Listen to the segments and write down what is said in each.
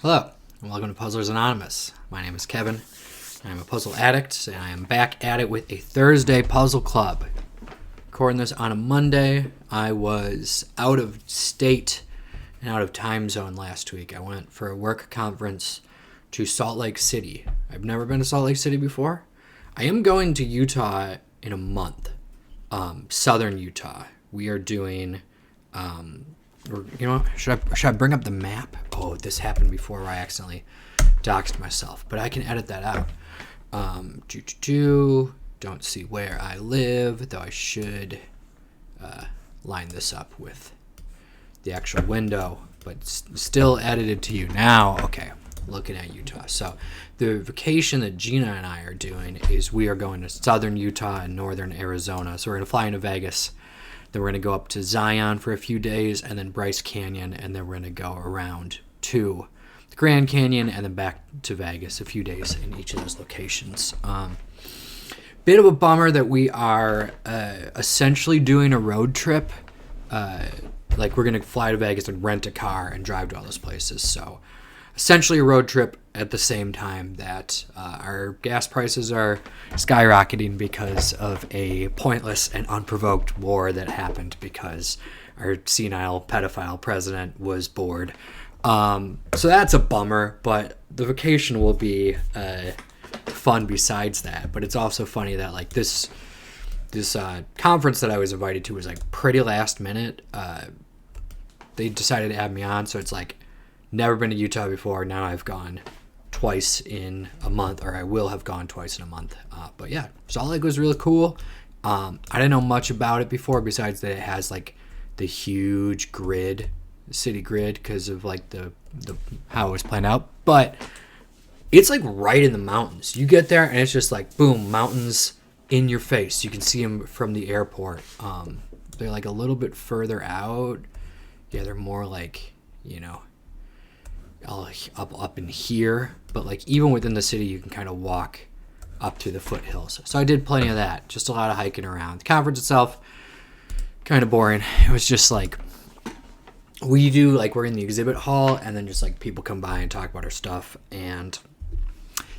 Hello, and welcome to Puzzlers Anonymous. My name is Kevin. I'm a puzzle addict, and I am back at it with a Thursday puzzle club. Recording this on a Monday. I was out of state and out of time zone last week. I went for a work conference to Salt Lake City. I've never been to Salt Lake City before. I am going to Utah in a month, southern Utah. We are doing... should I bring up the map? Oh, this happened before where I accidentally doxed myself, but I can edit that out. Don't see where I live, though I should line this up with the actual window, but still edited to you now. Okay, looking at Utah. So the vacation that Gina and I are doing is we are going to southern Utah and northern Arizona. So we're going to fly into Vegas. Then we're going to go up to Zion for a few days, and then Bryce Canyon, and then we're going to go around to the Grand Canyon, and then back to Vegas, a few days in each of those locations. Bit of a bummer that we are essentially doing a road trip. Like we're going to fly to Vegas and rent a car and drive to all those places. So essentially a road trip at the same time that our gas prices are skyrocketing because of a pointless and unprovoked war that happened because our senile pedophile president was bored. So that's a bummer, but the vacation will be fun besides that. But it's also funny that like this conference that I was invited to was like pretty last minute. They decided to add me on, so it's like never been to Utah before. Now I've gone twice in a month, or I will have gone twice in a month. But yeah, Salt Lake was really cool. I didn't know much about it before, besides that it has like the huge grid, city grid, because of like the how it was planned out. But it's like right in the mountains. You get there and it's just like boom, mountains in your face. You can see them from the airport. They're like a little bit further out. Yeah, they're more like, all up in here, but like even within the city you can kind of walk up to the foothills. So I did plenty of that, just a lot of hiking around. The conference itself kind of boring. It was just like we're in the exhibit hall, and then just like people come by and talk about our stuff, and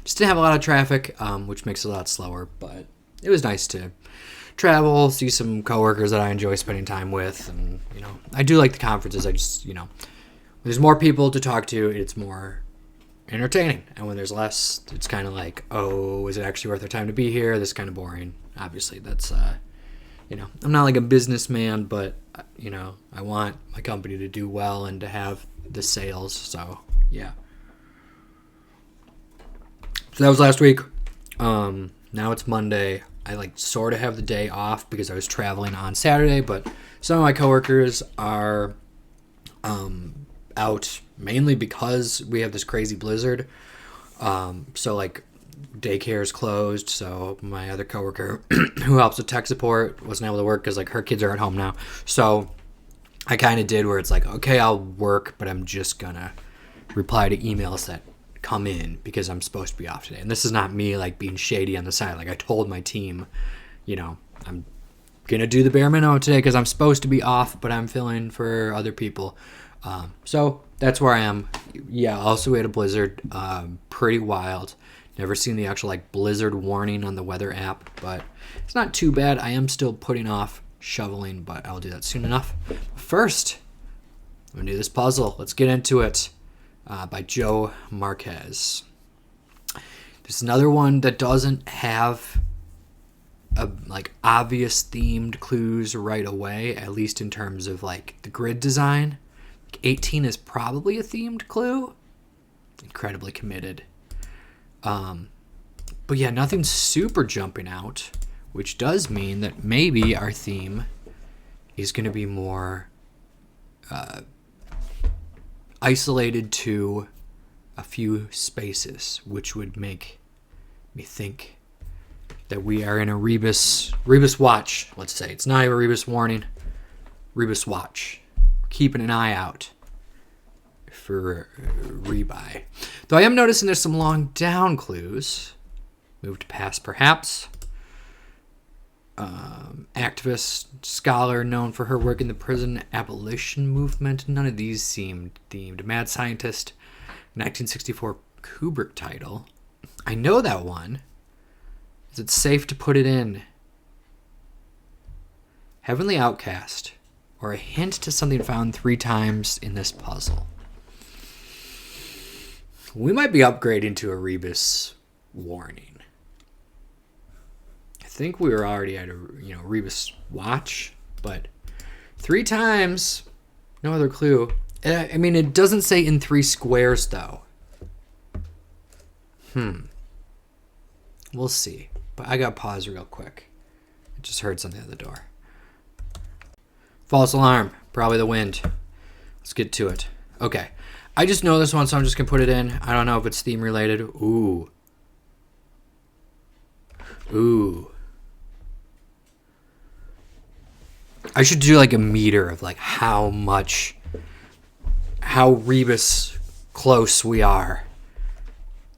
just didn't have a lot of traffic, which makes it a lot slower, but it was nice to travel, see some coworkers that I enjoy spending time with, and I do like the conferences. I just there's more people to talk to, it's more entertaining. And when there's less, it's kind of like, oh, is it actually worth our time to be here? This is kind of boring. Obviously, that's, I'm not like a businessman, but, I want my company to do well and to have the sales. So, yeah. So that was last week. Now it's Monday. I sort of have the day off because I was traveling on Saturday, but some of my coworkers are, out mainly because we have this crazy blizzard. So like daycare is closed. So my other coworker who helps with tech support wasn't able to work because like her kids are at home now. So I kind of did where it's like, okay, I'll work, but I'm just gonna reply to emails that come in because I'm supposed to be off today. And this is not me like being shady on the side. Like I told my team, I'm gonna do the bare minimum today because I'm supposed to be off, but I'm filling for other people. So that's where I am. Yeah, also we had a blizzard, pretty wild. Never seen the actual blizzard warning on the weather app, but it's not too bad. I am still putting off shoveling, but I'll do that soon enough. First, I'm gonna do this puzzle. Let's get into it, by Joe Marquez. There's another one that doesn't have obvious themed clues right away, at least in terms of the grid design. 18 is probably a themed clue. Incredibly committed. But yeah, nothing super jumping out, which does mean that maybe our theme is going to be more isolated to a few spaces, which would make me think that we are in a Rebus watch, let's say. It's not even a Rebus warning, Rebus watch. Keeping an eye out for rebuy. Though I am noticing there's some long down clues. Moved past perhaps. Activist, scholar known for her work in the prison abolition movement. None of these seemed themed. Mad scientist. 1964 Kubrick title. I know that one. Is it safe to put it in? Heavenly Outcast, or a hint to something found 3 times in this puzzle. We might be upgrading to a Rebus warning. I think we were already at a Rebus watch, but 3 times, no other clue. I mean, it doesn't say in 3 squares though. We'll see. But I gotta pause real quick. I just heard something at the door. False alarm. Probably the wind. Let's get to it. Okay. I just know this one, so I'm just going to put it in. I don't know if it's theme related. Ooh. I should do like a meter of like how Rebus close we are.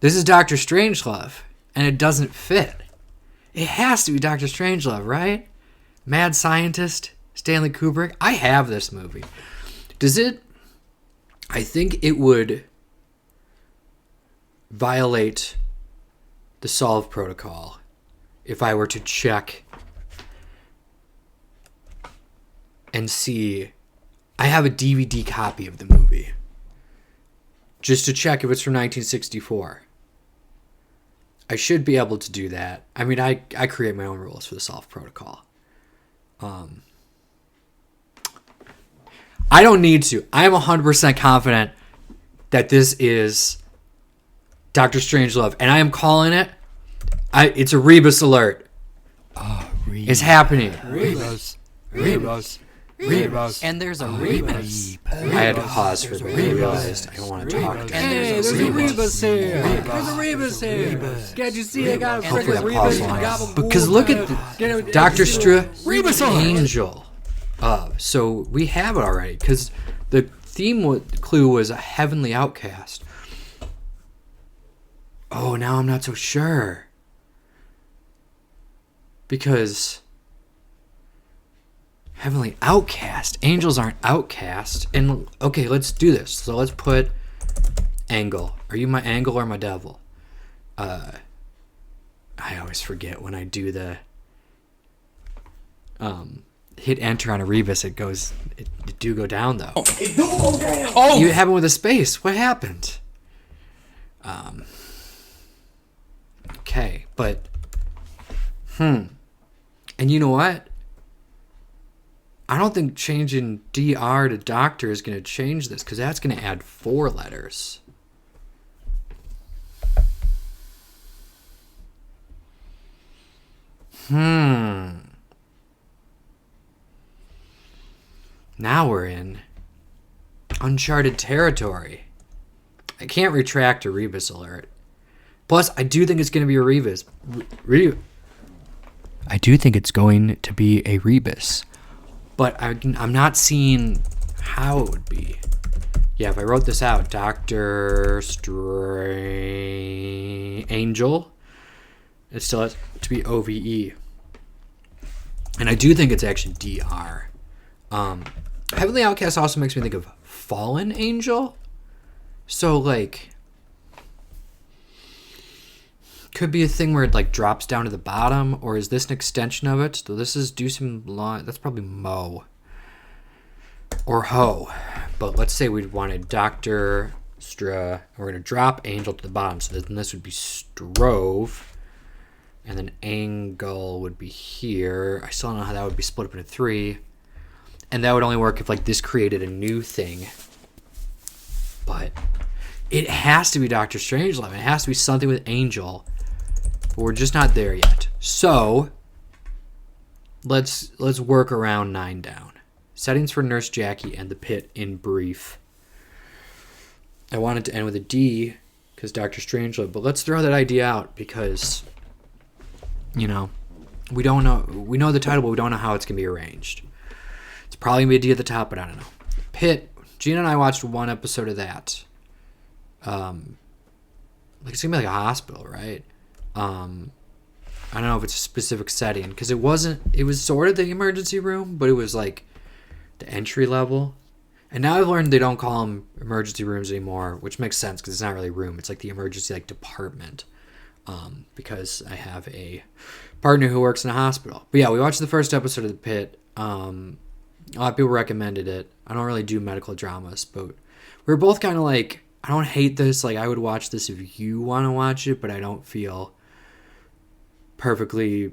This is Dr. Strangelove, and it doesn't fit. It has to be Dr. Strangelove, right? Mad scientist, Stanley Kubrick. I have this movie. Does it? I think it would violate the Solve protocol if I were to check and see. I have a DVD copy of the movie just to check if it's from 1964. I should be able to do that. I mean, I create my own rules for the Solve protocol. I don't need to. I am 100% confident that this is Dr. Strangelove, and I am calling it. It's a Rebus alert. Oh, Rebus. It's happening. Rebus. And there's a Rebus. I had to pause for the realized I don't want to talk. Hey, there's a Rebus here. There's a Rebus here. Can't you see I got a Hopefully freaking that pause Rebus? line. Because look at Dr. Rebus Angel. So we have it already because the theme clue was a heavenly outcast. Oh, now I'm not so sure. Because heavenly outcast. Angels aren't outcast. And okay, let's do this. So let's put angle. Are you my angle or my devil? I always forget when I do the hit enter on a Rebus. It do go down though. It do go down. Oh, You happened with a space. What happened? Okay, but and you know what? I don't think changing DR to doctor is going to change this because that's going to add 4 letters. Now we're in uncharted territory. I can't retract a Rebus alert. Plus, I do think it's going to be a Rebus. I do think it's going to be a Rebus. But I'm not seeing how it would be. Yeah, if I wrote this out, Dr. Angel, it still has to be OVE. And I do think it's actually DR. Heavenly Outcast also makes me think of Fallen Angel. So, like, could be a thing where it, like, drops down to the bottom, or is this an extension of it? So this is do some line. That's probably Mo. Or Ho. But let's say we wanted Dr. Stra, and we're going to drop Angel to the bottom. So then this would be Strove. And then Angle would be here. I still don't know how that would be split up into 3. And that would only work if, like, this created a new thing. But it has to be Dr. Strangelove. It has to be something with Angel. But we're just not there yet. So let's work around 9 down. Settings for Nurse Jackie and the Pit in brief. I wanted to end with a D because Dr. Strangelove, but let's throw that idea out because, you know, we don't know. We know the title, but we don't know how it's going to be arranged. It's probably going to be a D at the top, but I don't know. Pit. Gina and I watched 1 episode of that. Like it's going to be like a hospital, right? I don't know if it's a specific setting because it was sort of the emergency room, but it was like the entry level. And now I've learned they don't call them emergency rooms anymore, which makes sense because it's not really a room. It's like the emergency like department. Because I have a partner who works in a hospital. But yeah, we watched the first episode of The Pit. A lot of people recommended it. I don't really do medical dramas, but we were both kind of like, I don't hate this. Like, I would watch this if you want to watch it, but I don't feel perfectly,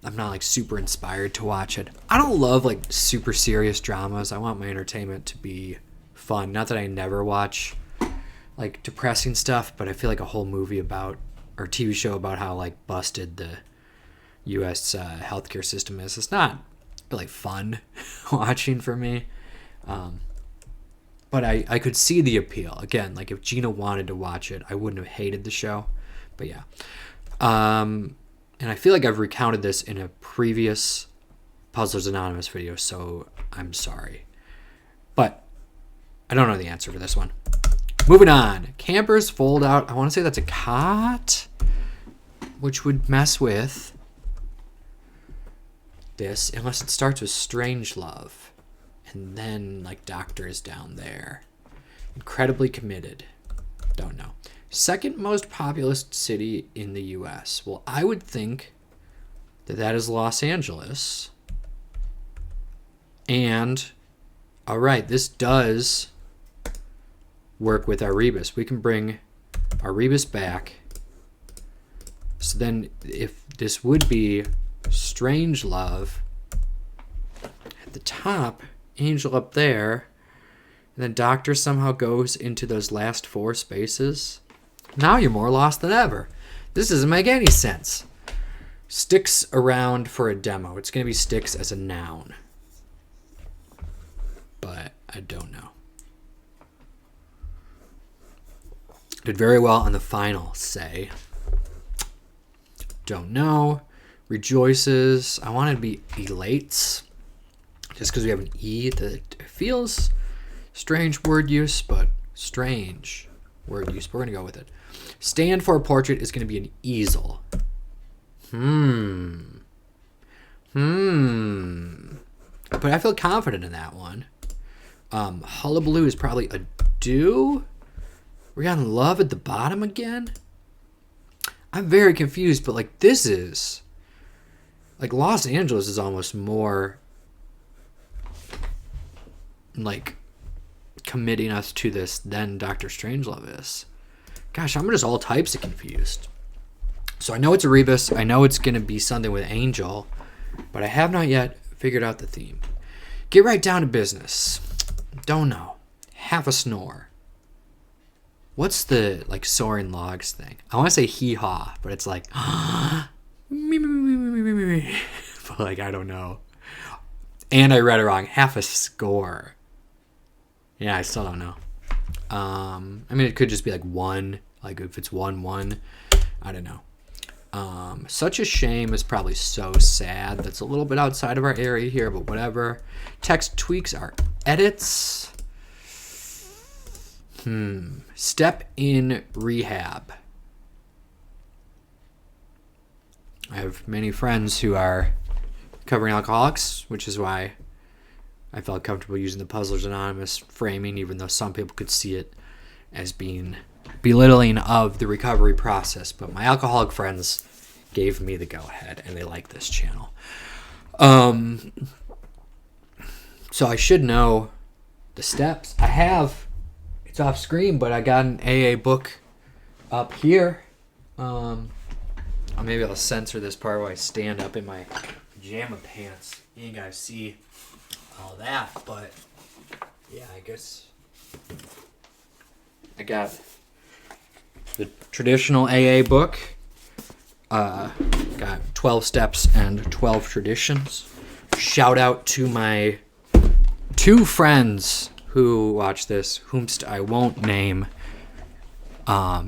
I'm not like super inspired to watch it. I don't love like super serious dramas. I want my entertainment to be fun. Not that I never watch like depressing stuff, but I feel like a whole movie about or TV show about how like busted the U.S. Healthcare system is. It's not really fun watching for me. But I could see the appeal. Again, like if Gina wanted to watch it, I wouldn't have hated the show. But yeah. And I feel like I've recounted this in a previous Puzzlers Anonymous video, so I'm sorry. But I don't know the answer for this one. Moving on. Campers fold out. I want to say that's a cot, which would mess with this, unless it starts with Strange Love. And then, like, Doctor is down there. Incredibly committed. Don't know. Second most populous city in the U.S. Well, I would think that is Los Angeles. And, all right, this does work with our Rebus. We can bring our Rebus back. So then if this would be Strange Love at the top, Angel up there, and then Doctor somehow goes into those last 4 spaces. Now you're more lost than ever. This doesn't make any sense. Sticks around for a demo. It's going to be sticks as a noun. But I don't know. Did very well on the final say. Don't know. Rejoices. I want it to be elates. Just because we have an E that feels strange word use, but strange word use. We're going to go with it. Stand for a portrait is going to be an easel. But I feel confident in that one. Hullabaloo is probably a do. We got love at the bottom again? I'm very confused, but like this is like Los Angeles is almost more like committing us to this than Dr. Strangelove is. Gosh, I'm just all types of confused. So I know it's a rebus. I know it's going to be something with Angel, but I have not yet figured out the theme. Get right down to business. Don't know. Half a snore. What's the like soaring logs thing? I want to say hee-haw, but it's like but like I don't know. And I read it wrong. Half a score. Yeah, I still don't know. I mean, it could just be like 1. Like if it's 1-1, I don't know. Such a shame is probably so sad. That's a little bit outside of our area here, but whatever. Text tweaks are edits. Step in rehab. I have many friends who are recovering alcoholics, which is why I felt comfortable using the Puzzlers Anonymous framing, even though some people could see it as being belittling of the recovery process. But my alcoholic friends gave me the go-ahead, and they like this channel. So I should know the steps. I have... It's off screen, but I got an AA book up here. Maybe I'll censor this part while I stand up in my pajama pants. You ain't gotta see all that, but yeah, I guess I got the traditional AA book. Got 12 steps and 12 traditions. Shout out to my 2 friends who watch this, whomst I won't name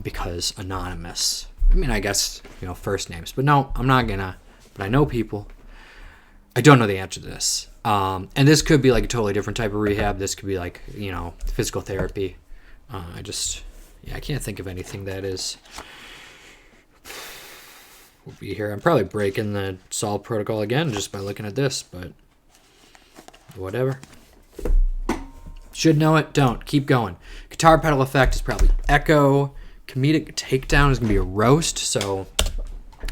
because anonymous. I mean, I guess, first names. But no, I'm not gonna. But I know people. I don't know the answer to this. And this could be like a totally different type of rehab. This could be like, physical therapy. I can't think of anything that is... We'll be here. I'm probably breaking the SOLVE protocol again just by looking at this, but whatever. Should know it. Don't. Keep going. Guitar pedal effect is probably echo. Comedic takedown is going to be a roast. So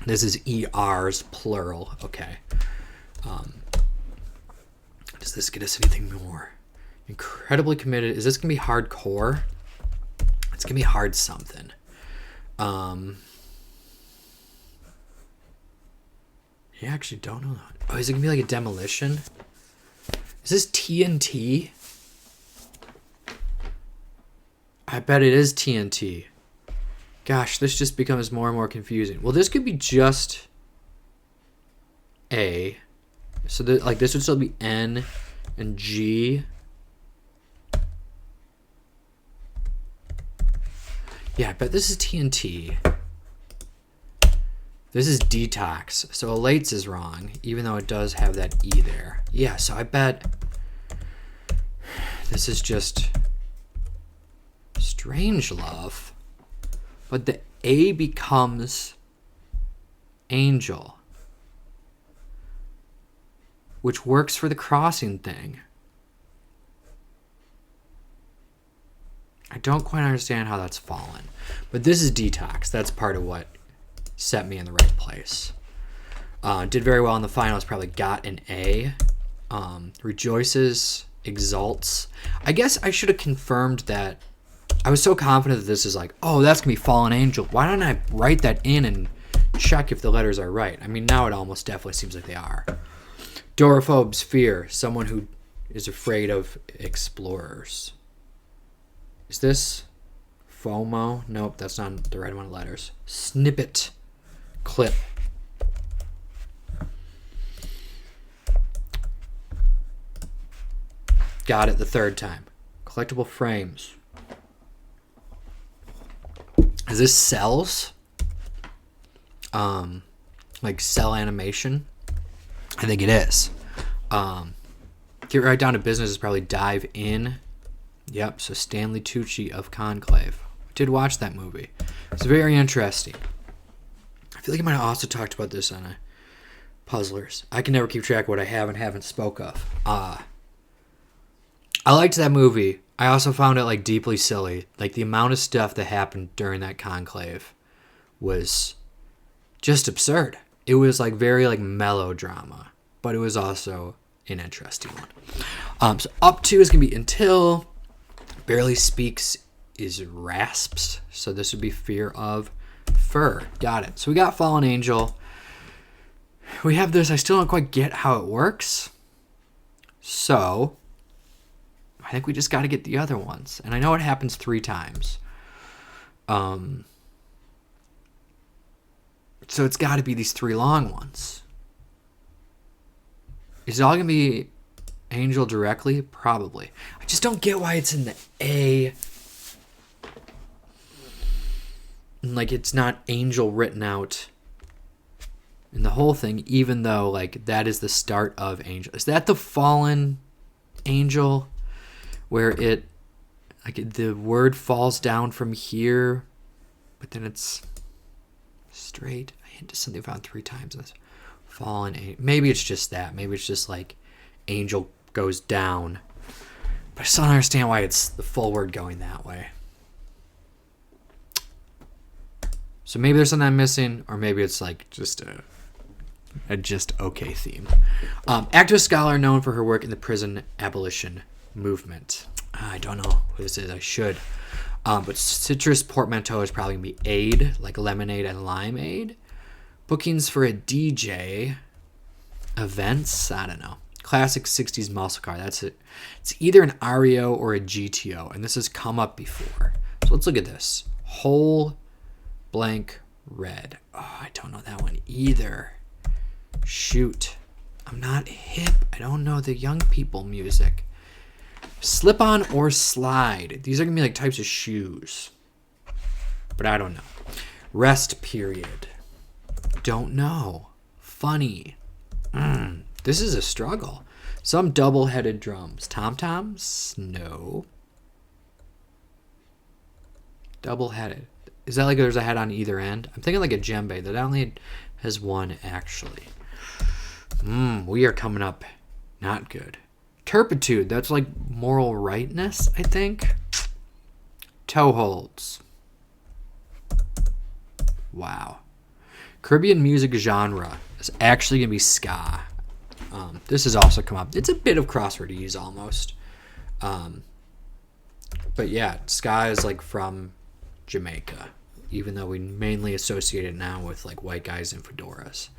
this is ERs, plural. Okay. Does this get us anything more? Incredibly committed. Is this going to be hardcore? It's going to be hard something. Yeah, I actually don't know that. Oh, is it going to be like a demolition? Is this TNT? I bet it is TNT. Gosh, this just becomes more and more confusing. Well, this could be just A. So like this would still be N and G. Yeah, I bet this is TNT. This is detox. So elates is wrong, even though it does have that E there. Yeah, so I bet this is just Strange Love. But the A becomes Angel, which works for the crossing thing. I don't quite understand how that's fallen. But this is detox. That's part of what set me in the right place. Did very well in the finals. Probably got an A. Rejoices, exalts. I guess I should have confirmed that. I was so confident that this is like, oh, that's going to be Fallen Angel. Why don't I write that in and check if the letters are right? I mean, now it almost definitely seems like they are. Dorophobe's fear. Someone who is afraid of explorers. Is this FOMO? Nope, that's not the right amount of letters. Snippet. Clip. Got it the third time. Collectible frames. Is this cells? Like cell animation? I think it is. Get right down to business is probably dive in. Yep, so Stanley Tucci of Conclave. I did watch that movie. It's very interesting. I feel like I might have also talked about this on a Puzzlers. I can never keep track of what I have and haven't spoke of. I liked that movie. I also found it like deeply silly. Like the amount of stuff that happened during that conclave was just absurd. It was like very like melodrama, but it was also an interesting one. So up to is gonna be Until. Barely Speaks is Rasps. So this would be Fear of Fur. Got it. So we got Fallen Angel. We have this. I still don't quite get how it works. So I think we just got to get the other ones. And I know it happens 3 times. So it's got to be these 3 long ones. Is it all going to be Angel directly? Probably. I just don't get why it's in the A. Like it's not Angel written out in the whole thing, even though like that is the start of Angel. Is that the Fallen Angel where it like the word falls down from here, but then it's straight? I hinted something found 3 times in this. Fallen Angel. Maybe it's just that. Maybe it's just like Angel goes down. But I still don't understand why it's the full word going that way. So maybe there's something I'm missing, or maybe it's like just a just okay theme. Activist scholar known for her work in the prison abolition movement. I don't know who this is. I should. But citrus portmanteau is probably going to be aid, like lemonade and limeade. Bookings for a DJ. Events, I don't know. Classic 60s muscle car. That's it. It's either an REO or a GTO, and this has come up before. So let's look at this. Whole blank red. Oh, I don't know that one either. Shoot. I'm not hip. I don't know the young people music. Slip on or slide. These are going to be like types of shoes. But I don't know. Rest period. Don't know. Funny. This is a struggle. Some double-headed drums. Tom-toms? No. Double-headed. Is that like there's a head on either end? I'm thinking like a djembe. That only has one, actually. We are coming up not good. Turpitude. That's like moral rightness, I think. Toeholds. Wow. Caribbean music genre is actually going to be ska. This has also come up. It's a bit of crosswordese almost. But yeah, ska is like from Jamaica, even though we mainly associate it now with like white guys in fedoras.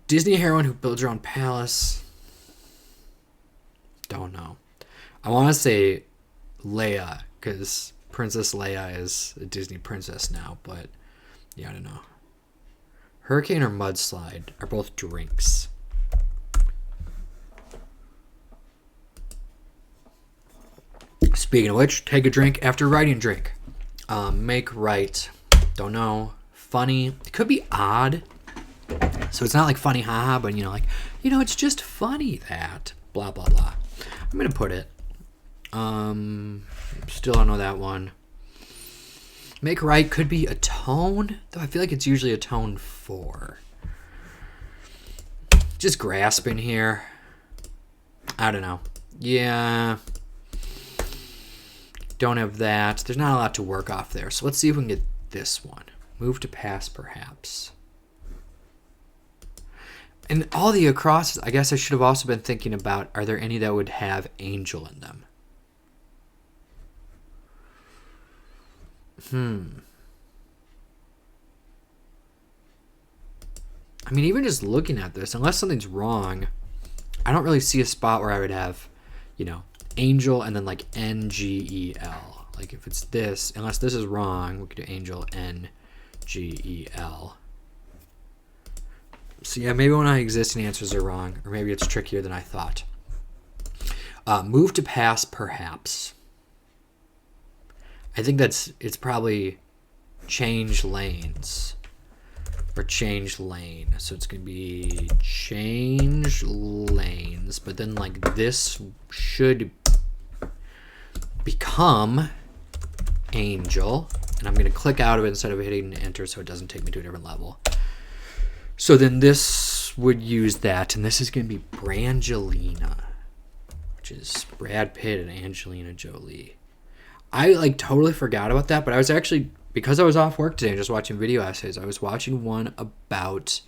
Disney heroine who builds her own palace. Don't know. I want to say Leia, because Princess Leia is a Disney princess now, but yeah, I don't know. Hurricane or mudslide are both drinks. Speaking of which, take a drink after writing drink. Make right. Don't know. Funny. It could be odd. So it's not like funny haha, but it's just funny that. Blah, blah, blah. I'm going to put it. Still don't know that one. Make right could be atone, though I feel like it's usually atone for. Just grasping here. I don't know. Yeah. Don't have that. There's not a lot to work off there. So let's see if we can get this one. Move to pass, perhaps. And all the acrosses, I guess I should have also been thinking about, are there any that would have angel in them? I mean, even just looking at this, unless something's wrong, I don't really see a spot where I would have, angel and then like N-G-E-L. Like if it's this, unless this is wrong, we could do angel N-G-E-L. So yeah, maybe one of my existing answers are wrong, or maybe it's trickier than I thought. Move to pass, perhaps. I think it's probably change lanes. Or change lane. So it's going to be change lanes. But then like this should become angel. And I'm going to click out of it instead of hitting enter so it doesn't take me to a different level. So then this would use that. And this is going to be Brangelina. Which is Brad Pitt and Angelina Jolie. I like totally forgot about that. But I was actually... Because I was off work today and just watching video essays, I was watching one about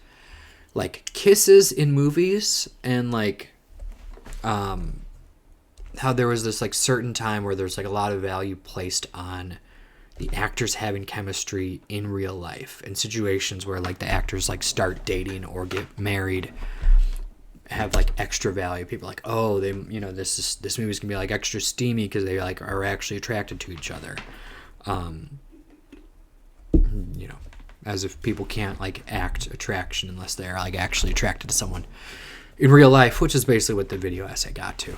like kisses in movies and like how there was this like certain time where there's like a lot of value placed on the actors having chemistry in real life, and situations where like the actors like start dating or get married have like extra value. People are like, oh, they this movie's gonna be like extra steamy because they like are actually attracted to each other. As if people can't like act attraction unless they're like actually attracted to someone in real life, which is basically what the video essay got to.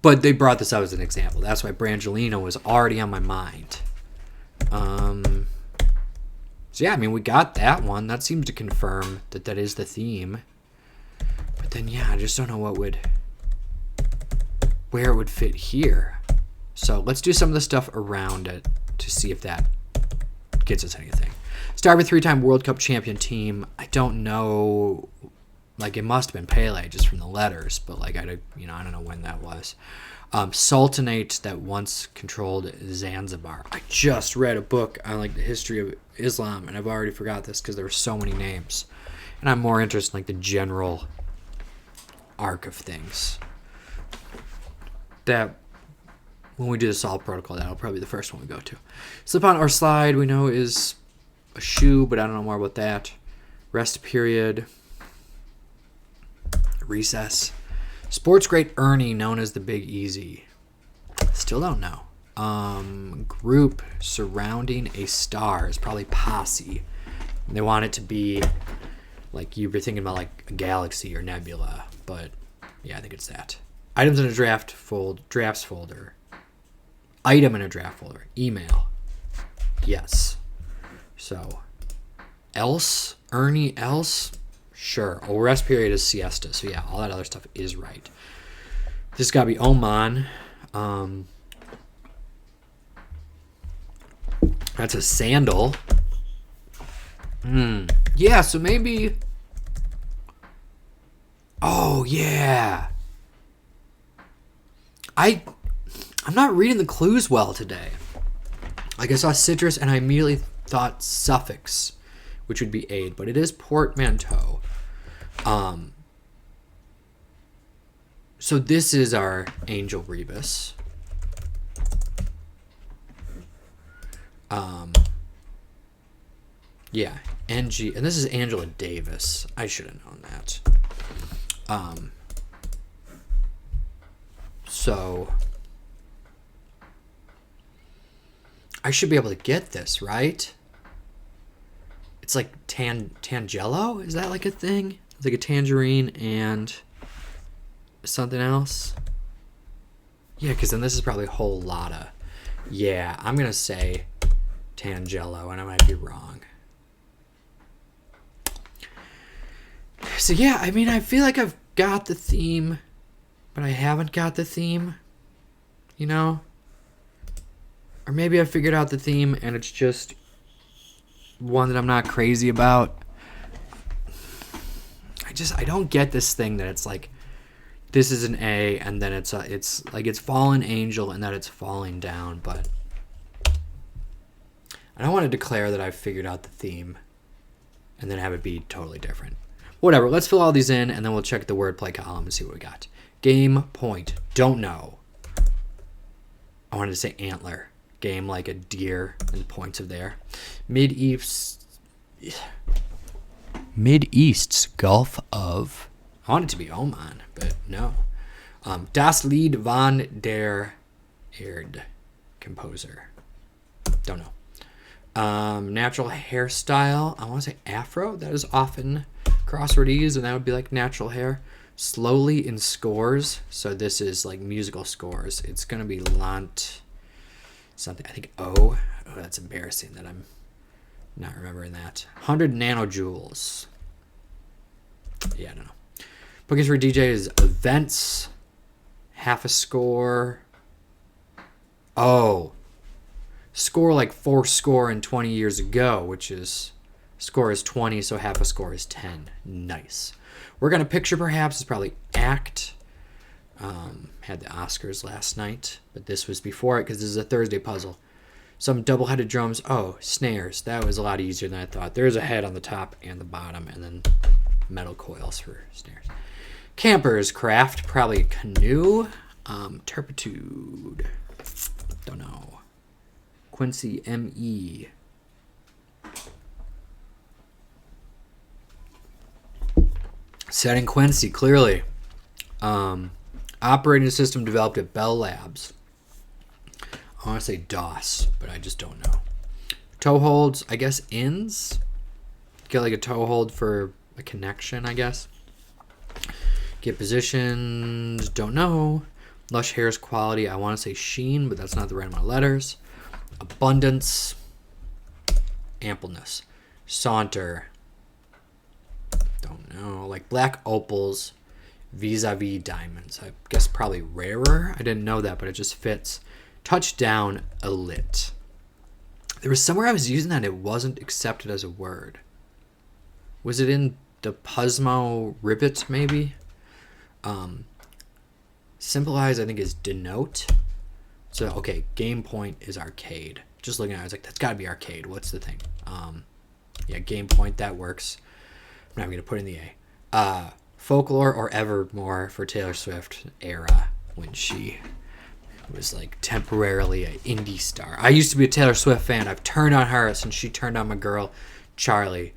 But they brought this out as an example. That's why Brangelina was already on my mind. So yeah, I mean, we got that one. That seems to confirm that is the theme. But then yeah, I just don't know where it would fit here. So let's do some of the stuff around it to see if that gets us anything. Start with 3-time World Cup champion team. I don't know. Like, it must have been Pele just from the letters, but like I don't know when that was. Sultanate that once controlled Zanzibar. I just read a book on like the history of Islam, and I've already forgot this because there were so many names, and I'm more interested in like the general arc of things. That. When we do the Salt Protocol, that'll probably be the first one we go to. Slip on or slide, we know is a shoe, but I don't know more about that. Rest period. Recess. Sports great Ernie, known as the Big Easy. Still don't know. Group surrounding a star is probably posse. They want it to be like you were thinking about like a galaxy or nebula, but yeah, I think it's that. Items in a drafts folder. Item in a draft folder. Email. Yes. So, else? Ernie else? Sure. Oh, rest period is siesta. So, yeah, all that other stuff is right. This got to be Oman. That's a sandal. Yeah, so maybe... Oh, yeah. I'm not reading the clues well today. Like, I saw citrus and I immediately thought suffix, which would be aid, but it is portmanteau. So this is our Angel Rebus. Yeah, NG, and this is Angela Davis. I should have known that. So I should be able to get this, right? It's like Tangelo? Is that like a thing? It's like a tangerine and something else? Yeah, because then this is probably a whole lot of... Yeah, I'm going to say Tangelo, and I might be wrong. So yeah, I mean, I feel like I've got the theme, but I haven't got the theme, you know? Or maybe I figured out the theme and it's just one that I'm not crazy about. I don't get this thing that it's like, this is an A and then it's like it's fallen angel and that it's falling down, but I don't want to declare that I've figured out the theme and then have it be totally different. Whatever, let's fill all these in and then we'll check the wordplay column and see what we got. Game point, don't know. I wanted to say antler. Game like a deer and points of there. Mid-East's Gulf of... I want it to be Oman, but no. Das Lied van der Erde. Composer. Don't know. Natural hairstyle. I want to say afro. That is often crossword used, and that would be like natural hair. Slowly in scores. So this is like musical scores. It's going to be Lant... something. I think O. Oh, that's embarrassing that I'm not remembering that. 100 nanojoules. Yeah, I don't know. Bookings for DJ is events. Half a score. Oh. Score like 4 score and 20 years ago, which is... Score is 20, so half a score is 10. Nice. We're going to picture perhaps is probably act. Had the Oscars last night, but this was before it because this is a Thursday puzzle. Some double-headed drums. Oh, snares. That was a lot easier than I thought. There's a head on the top and the bottom, and then metal coils for snares. Camper's craft, probably a canoe. Turpitude. Don't know. Quincy M.E. Setting Quincy, clearly. Operating system developed at Bell Labs. I want to say DOS, but I just don't know. Toe holds, I guess ins. Get like a toe hold for a connection, I guess. Get positions, don't know. Lush hair's quality, I want to say sheen, but that's not the right amount of letters. Abundance. Ampleness. Saunter. Don't know. Like black opals. Vis-a-vis diamonds. I guess probably rarer. I didn't know that, but it just fits. Touchdown alit. There was somewhere I was using that and it wasn't accepted as a word. Was it in the Pusmo ribbit maybe? Symbolize I think is denote. So okay, game point is arcade. Just looking at it, I was like, that's gotta be arcade. What's the thing? Yeah, game point, that works. I'm not even gonna put in the A. Folklore or Evermore for Taylor Swift era when she was like temporarily an indie star. I used to be a Taylor Swift fan. I've turned on her since she turned on my girl Charlie.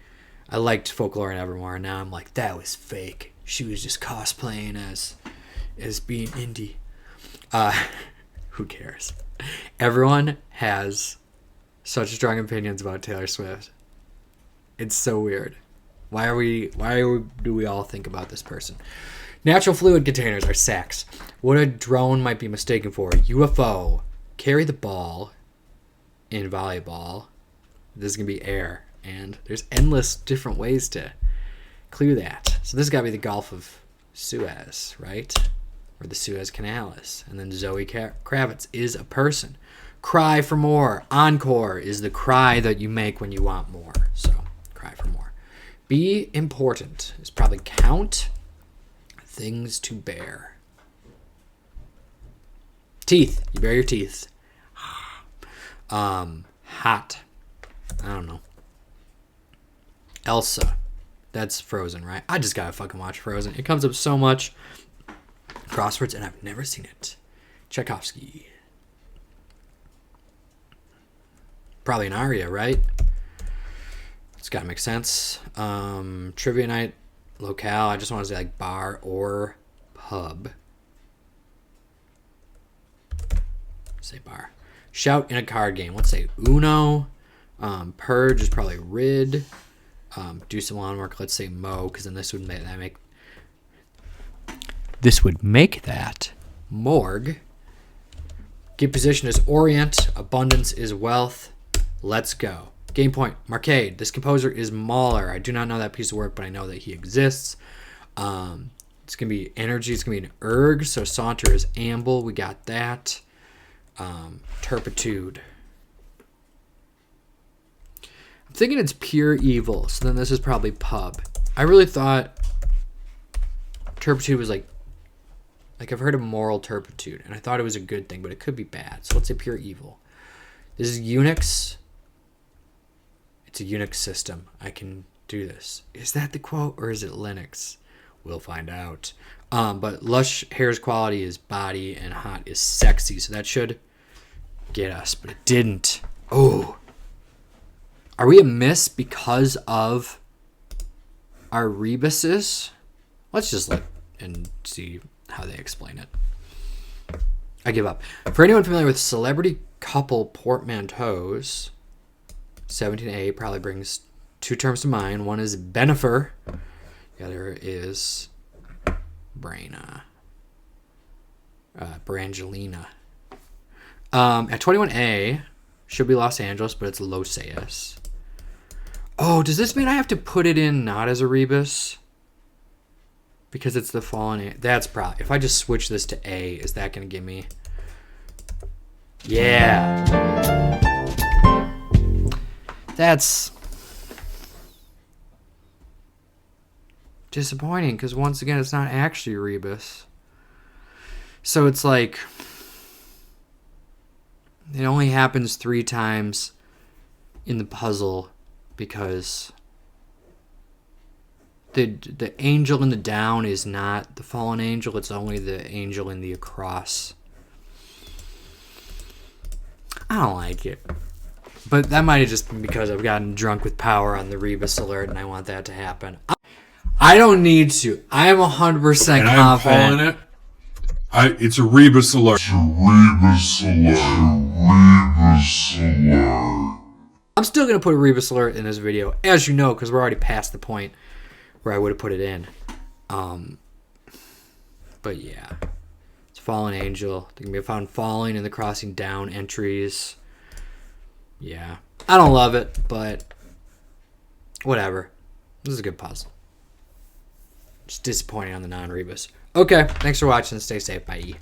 I liked Folklore and Evermore, and now I'm like, that was fake. She was just cosplaying as being indie. Who cares? Everyone has such strong opinions about Taylor Swift. It's so weird. Why do we all think about this person? Natural fluid containers are sacks. What a drone might be mistaken for. UFO. Carry the ball in volleyball. This is going to be air. And there's endless different ways to clear that. So this has got to be the Gulf of Suez, right? Or the Suez Canalis. And then Zoe Kravitz is a person. Cry for more. Encore is the cry that you make when you want more. So, cry for more. Be important is probably count. Things to bear. Teeth. You bare your teeth. Hot. I don't know. Elsa. That's Frozen, right? I just gotta fucking watch Frozen. It comes up so much. Crosswords, and I've never seen it. Tchaikovsky. Probably an aria, right? It's gotta make sense. Trivia night. Locale. I just want to say like bar or pub. Say bar. Shout in a card game. Let's say Uno. Purge is probably Rid. Do some lawn work. Let's say mow, because then this would make that morgue. Get position is orient. Abundance is wealth. Let's go. Game point. Marcade. This composer is Mahler. I do not know that piece of work, but I know that he exists. It's gonna be energy. It's gonna be an erg. So saunter is amble. We got that. Turpitude. I'm thinking it's pure evil, so then this is probably pub. I really thought turpitude was like I've heard of moral turpitude, and I thought it was a good thing, but it could be bad. So let's say pure evil. This is Unix. It's a Unix system. I can do this. Is that the quote, or is it Linux? We'll find out. But lush hair's quality is body, and hot is sexy, so that should get us, but it didn't. Oh. Are we a miss because of our rebuses? Let's just look and see how they explain it. I give up. For anyone familiar with celebrity couple portmanteaus, 17A probably brings two terms to mind. One is Benifer. The other is Brangelina. At 21A, should be Los Angeles, but it's Los Angeles. Oh, does this mean I have to put it in not as a rebus? Because it's the fallen A. That's probably... If I just switch this to A, is that going to give me... Yeah. That's... disappointing, because once again, it's not actually a rebus. So it's like... It only happens 3 times in the puzzle because the angel in the down is not the fallen angel. It's only the angel in the across. I don't like it. But that might have just been because I've gotten drunk with power on the rebus alert and I want that to happen. I don't need to. I am 100% and confident. I'm calling it. It's a rebus alert. I'm still going to put a rebus alert in this video, as you know, because we're already past the point where I would have put it in. But yeah. It's Fallen Angel. They can be found falling in the crossing down entries. Yeah. I don't love it, but whatever. This is a good puzzle. Just disappointing on the non-rebus. Okay, thanks for watching. Stay safe. Bye.